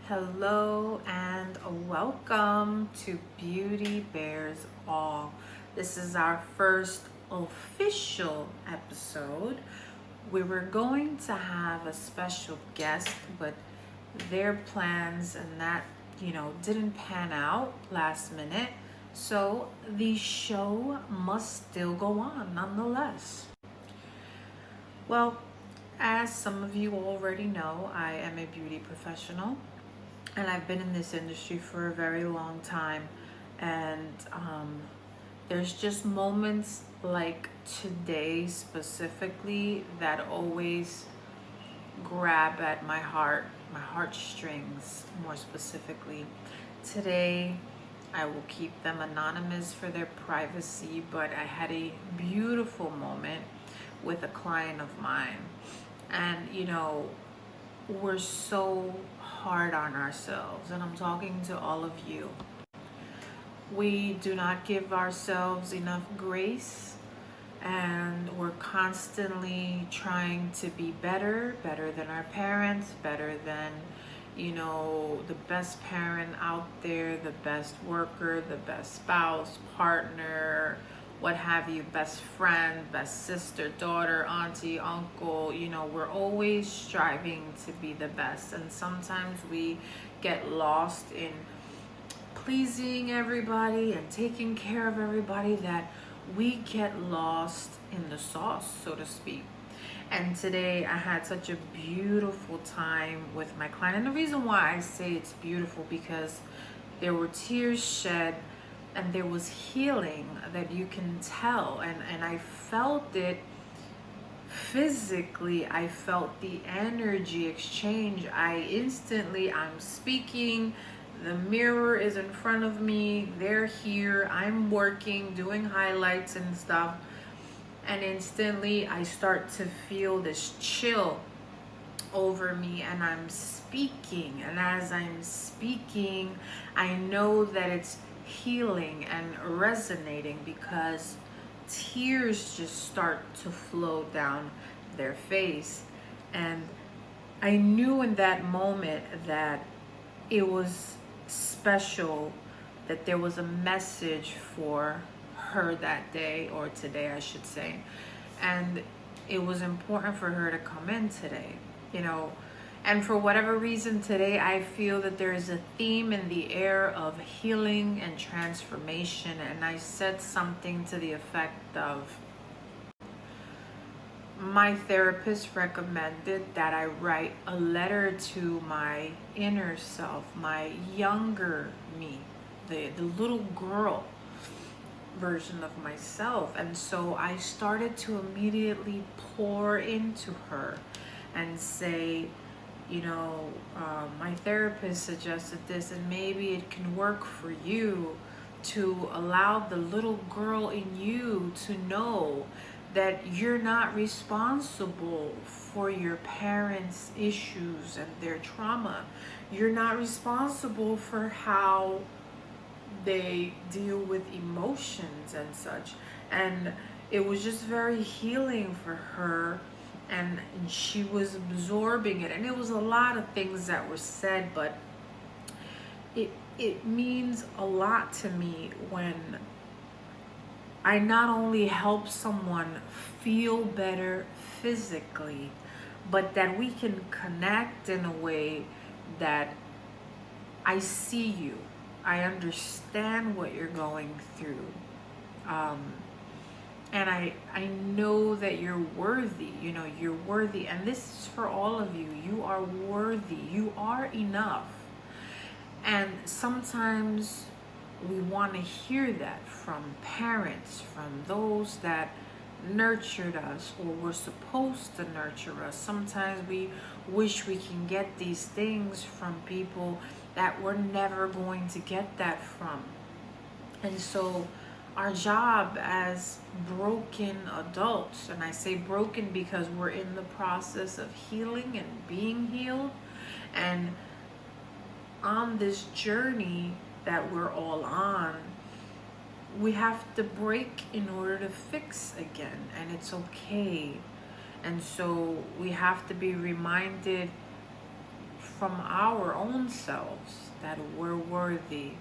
Hello and welcome to Beauty Bears All. This is our first official episode. We were going to have a special guest, but their plans and that, didn't pan out last minute. So the show must still go on nonetheless. Well, as some of you already know, I am a beauty professional and I've been in this industry for a very long time. And there's just moments like today specifically that always grab at my heartstrings more specifically. Today, I will keep them anonymous for their privacy, but I had a beautiful moment with a client of mine. And, we're so hard on ourselves, and I'm talking to all of you. We do not give ourselves enough grace, and we're constantly trying to be better than our parents, better than, the best parent out there, the best worker, the best spouse, partner, what have you, best friend, best sister, daughter, auntie, uncle. We're always striving to be the best, and sometimes we get lost in pleasing everybody and taking care of everybody that we get lost in the sauce, so to speak. And today I had such a beautiful time with my client. And the reason why I say it's beautiful because there were tears shed and there was healing that you can tell. And I felt it physically. I felt the energy exchange. I'm speaking. The mirror is in front of me. They're here. I'm working, doing highlights and stuff. And instantly I start to feel this chill over me, and I'm speaking. And as I'm speaking, I know that it's healing and resonating because tears just start to flow down their face. And I knew in that moment that it was special, that there was a message for her that day, or today I should say, and it was important for her to come in today, and for whatever reason today I feel that there is a theme in the air of healing and transformation. And I said something to the effect of, my therapist recommended that I write a letter to my inner self, my younger me, the little girl version of myself. And so I started to immediately pour into her and say, my therapist suggested this, and maybe it can work for you, to allow the little girl in you to know that you're not responsible for your parents' issues and their trauma. You're not responsible for how they deal with emotions and such. And it was just very healing for her, and she was absorbing it. And it was a lot of things that were said, but it means a lot to me when I not only help someone feel better physically, but that we can connect in a way that I see you, I understand what you're going through, and I know that you're worthy. You're worthy, and this is for all of you. You are worthy. You are enough. And sometimes we want to hear that from parents, from those that nurtured us or were supposed to nurture us. Sometimes we wish we can get these things from people that we're never going to get that from. And so our job as broken adults, and I say broken because we're in the process of healing and being healed, and on this journey that we're all on, we have to break in order to fix again, and it's okay. And so we have to be reminded from our own selves that we're worthy,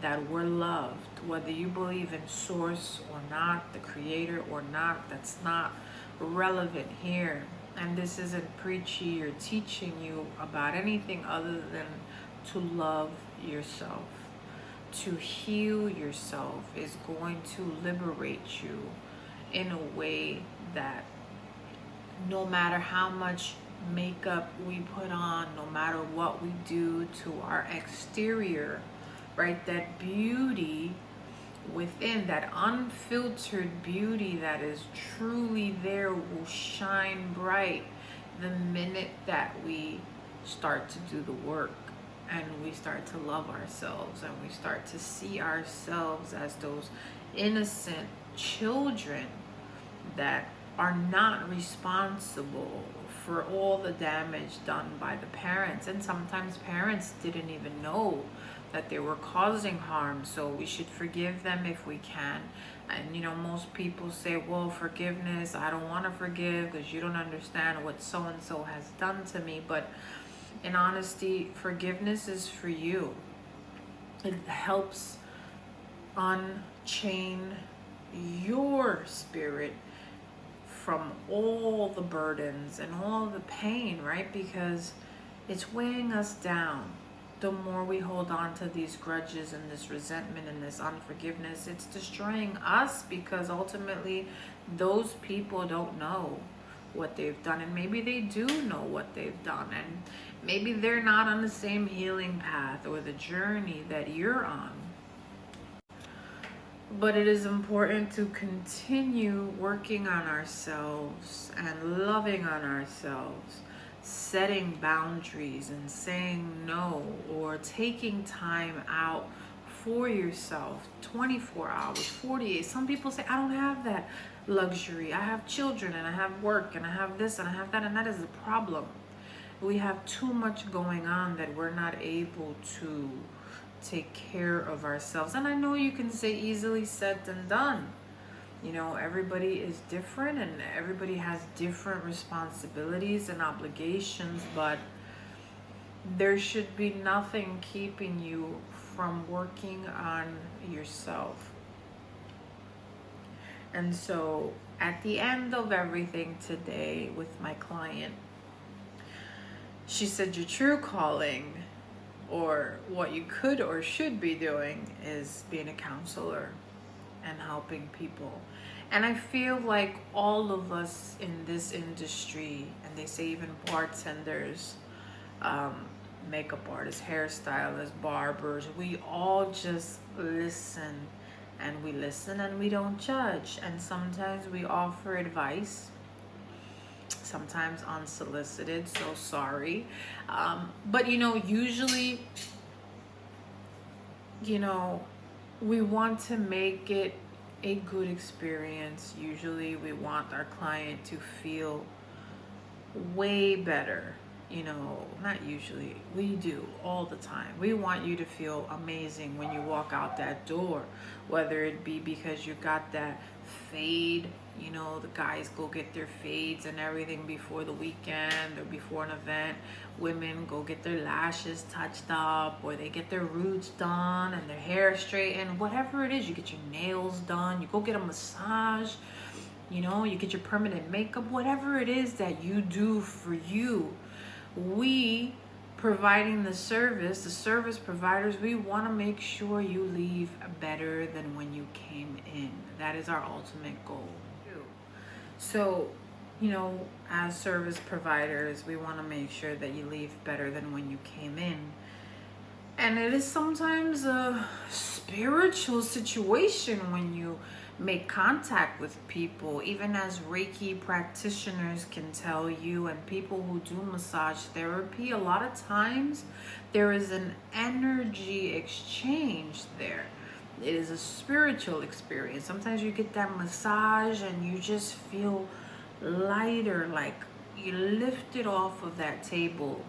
that we're loved, whether you believe in source or not, the creator or not, that's not relevant here. And this isn't preachy or teaching you about anything other than to love yourself. To heal yourself is going to liberate you in a way that no matter how much makeup we put on, no matter what we do to our exterior, right, that beauty within, that unfiltered beauty that is truly there, will shine bright the minute that we start to do the work and we start to love ourselves and we start to see ourselves as those innocent children that are not responsible for all the damage done by the parents. And sometimes parents didn't even know that they were causing harm, so we should forgive them if we can. And most people say, well, forgiveness, I don't want to forgive because you don't understand what so and so has done to me. But in honesty, forgiveness is for you. It helps unchain your spirit from all the burdens and all the pain, right? Because it's weighing us down. The more we hold on to these grudges and this resentment and this unforgiveness, it's destroying us, because ultimately those people don't know what they've done, and maybe they do know what they've done, and maybe they're not on the same healing path or the journey that you're on. But it is important to continue working on ourselves and loving on ourselves, setting boundaries and saying no, or taking time out for yourself, 24 hours, 48. Some people say, I don't have that luxury. I have children and I have work and I have this and I have that, and that is a problem. We have too much going on that we're not able to take care of ourselves. And I know you can say easily said than done. Everybody is different and everybody has different responsibilities and obligations, but there should be nothing keeping you from working on yourself. And so at the end of everything today with my client, she said, your true calling, or what you could or should be doing, is being a counselor and helping people. And I feel like all of us in this industry, and they say even bartenders, makeup artists, hairstylists, barbers, we all just listen, and we listen and we don't judge. And sometimes we offer advice, sometimes unsolicited, so sorry. But usually, we want to make it a good experience. Usually we want our client to feel way better. Not usually, we do all the time. We want you to feel amazing when you walk out that door, whether it be because you got that fade. The guys go get their fades and everything before the weekend or before an event. Women go get their lashes touched up, or they get their roots done and their hair straightened. Whatever it is, you get your nails done, you go get a massage, you get your permanent makeup. Whatever it is that you do for you, we providing the service providers, we want to make sure you leave better than when you came in. That is our ultimate goal. So, as service providers, we want to make sure that you leave better than when you came in. And it is sometimes a spiritual situation when you make contact with people, even as Reiki practitioners can tell you, and people who do massage therapy. A lot of times there is an energy exchange there. It is a spiritual experience. Sometimes you get that massage and you just feel lighter, like you lifted off of that table,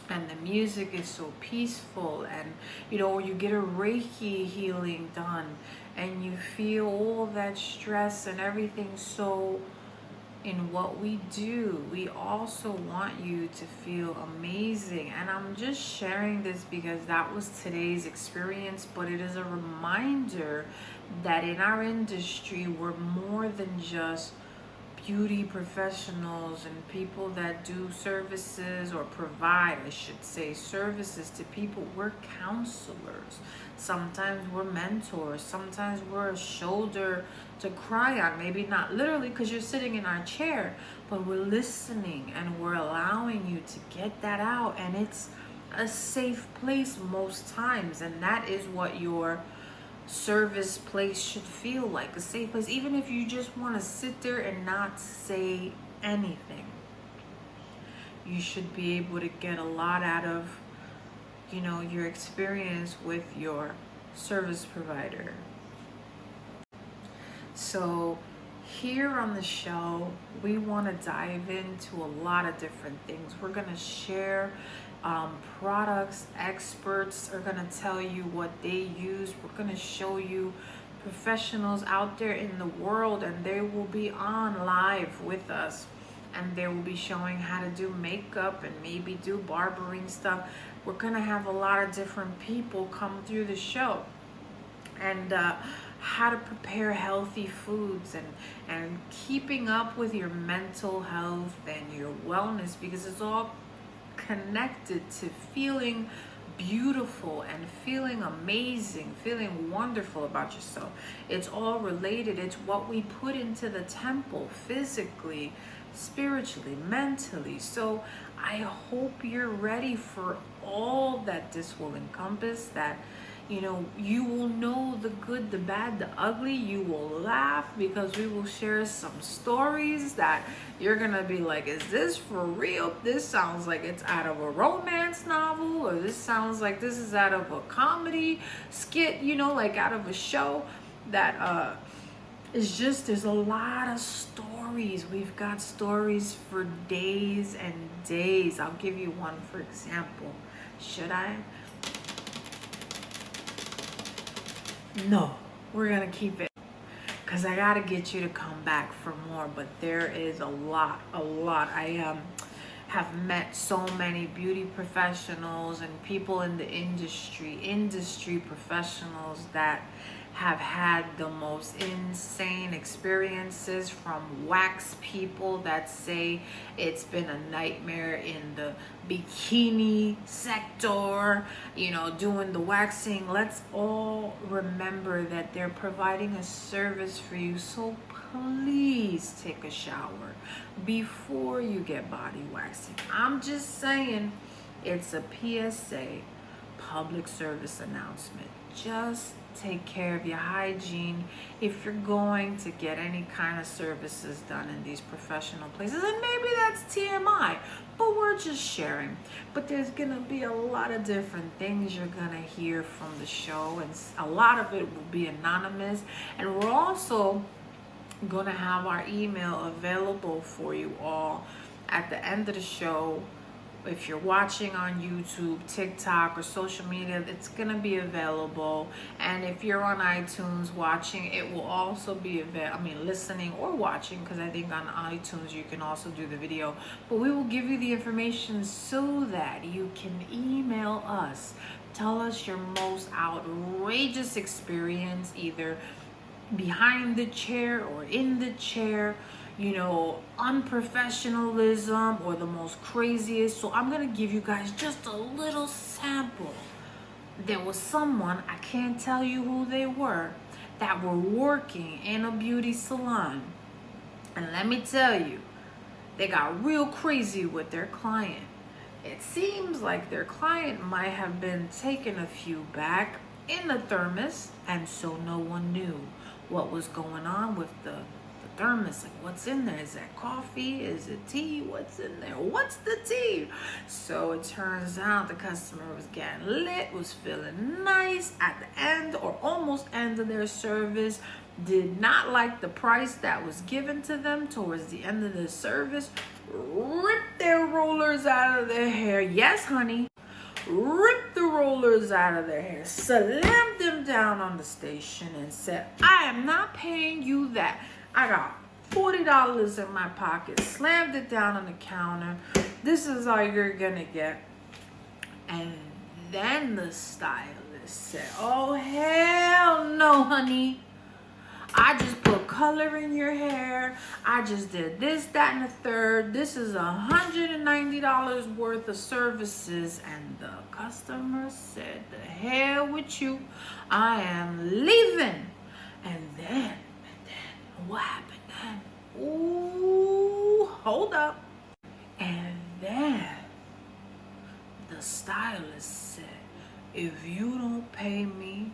and the music is so peaceful. And you get a Reiki healing done and you feel all that stress and everything so in what we do. We also want you to feel amazing. And I'm just sharing this because that was today's experience, but it is a reminder that in our industry, we're more than just beauty professionals and people that do services or provide, I should say, services to people. We're counselors. Sometimes we're mentors. Sometimes we're a shoulder to cry on. Maybe not literally because you're sitting in our chair, but we're listening and we're allowing you to get that out. And it's a safe place most times. And that is what your service place should feel like, a safe place. Even if you just want to sit there and not say anything, you should be able to get a lot out of, your experience with your service provider. So here on the show, we want to dive into a lot of different things. We're going to share products. Experts are going to tell you what they use. We're going to show you professionals out there in the world, and they will be on live with us, and they will be showing how to do makeup and maybe do barbering stuff. We're going to have a lot of different people come through the show, and how to prepare healthy foods, and keeping up with your mental health and your wellness, because it's all connected to feeling beautiful and feeling amazing, feeling wonderful about yourself. It's all related. It's what we put into the temple physically, spiritually, mentally. So I hope you're ready for all that this will encompass, that you will know the good, the bad, the ugly. You will laugh because we will share some stories that you're gonna be like, is this for real? This sounds like it's out of a romance novel, or this sounds like this is out of a comedy skit, like out of a show. That is just, there's a lot of stories. We've got stories for days and days. I'll give you one for example. Should I? No, we're gonna keep it because I gotta get you to come back for more. But there is a lot. I have met so many beauty professionals and people in the industry professionals that have had the most insane experiences, from wax people that say it's been a nightmare in the bikini sector, doing the waxing. Let's all remember that they're providing a service for you. So please take a shower before you get body waxing. I'm just saying, it's a PSA, public service announcement. Just take care of your hygiene if you're going to get any kind of services done in these professional places. And maybe that's TMI, but we're just sharing. But there's gonna be a lot of different things you're gonna hear from the show, and a lot of it will be anonymous. And we're also gonna have our email available for you all at the end of the show. If you're watching on YouTube, TikTok, or social media, it's gonna be available. And if you're on iTunes watching, it will also be listening or watching, because I think on iTunes you can also do the video. But we will give you the information so that you can email us. Tell us your most outrageous experience, either behind the chair or in the chair, unprofessionalism, or the most craziest. So I'm gonna give you guys just a little sample. There was someone, I can't tell you who they were, that were working in a beauty salon, and let me tell you, they got real crazy with their client. It seems like their client might have been taking a few back in the thermos, and so no one knew what was going on with the thermos. Like, what's in there? Is that coffee? Is it tea? What's in there? What's the tea? So it turns out the customer was getting lit, was feeling nice at the end or almost end of their service, did not like the price that was given to them towards the end of the service, ripped their rollers out of their hair. Yes, honey. Ripped the rollers out of their hair, slammed them down on the station, and said, I am not paying you that. I got $40 in my pocket, slammed it down on the counter. This is all you're gonna get. And then the stylist said, oh, hell no, honey. I just put color in your hair. I just did this, that, and the third. This is $190 worth of services. And the customer said, the hell with you. I am leaving. And then what happened then? Ooh, hold up. And then the stylist said, if you don't pay me,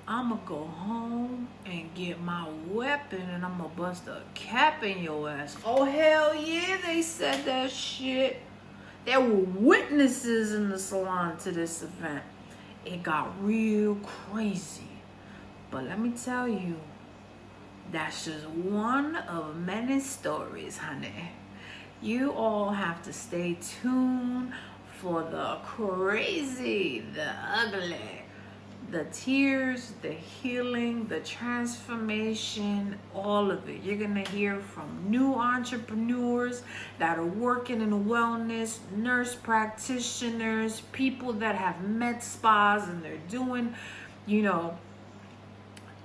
I'ma go home and get my weapon and I'ma bust a cap in your ass. Oh, hell yeah, they said that shit. There were witnesses in the salon to this event. It got real crazy. But let me tell you, that's just one of many stories, honey. You all have to stay tuned for the crazy, the ugly, the tears, the healing, the transformation, all of it. You're gonna hear from new entrepreneurs that are working in wellness, nurse practitioners, people that have med spas and they're doing,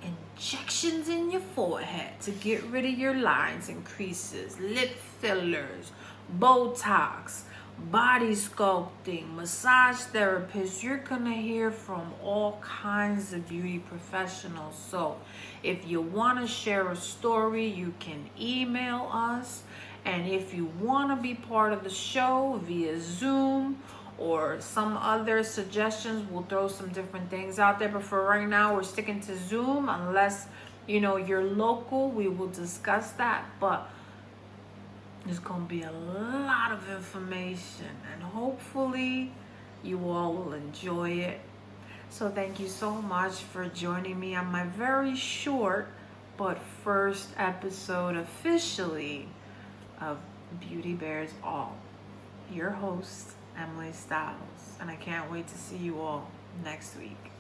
injections in your forehead to get rid of your lines and creases, lip fillers, Botox, body sculpting, massage therapists. You're gonna hear from all kinds of beauty professionals. So if you want to share a story, you can email us. And if you want to be part of the show via Zoom or some other suggestions, we'll throw some different things out there. But for right now, we're sticking to Zoom. Unless you're local, we will discuss that. But there's going to be a lot of information, and hopefully you all will enjoy it. So thank you so much for joining me on my very short but first episode officially of Beauty Bears All. Your host, Emily Styles, and I can't wait to see you all next week.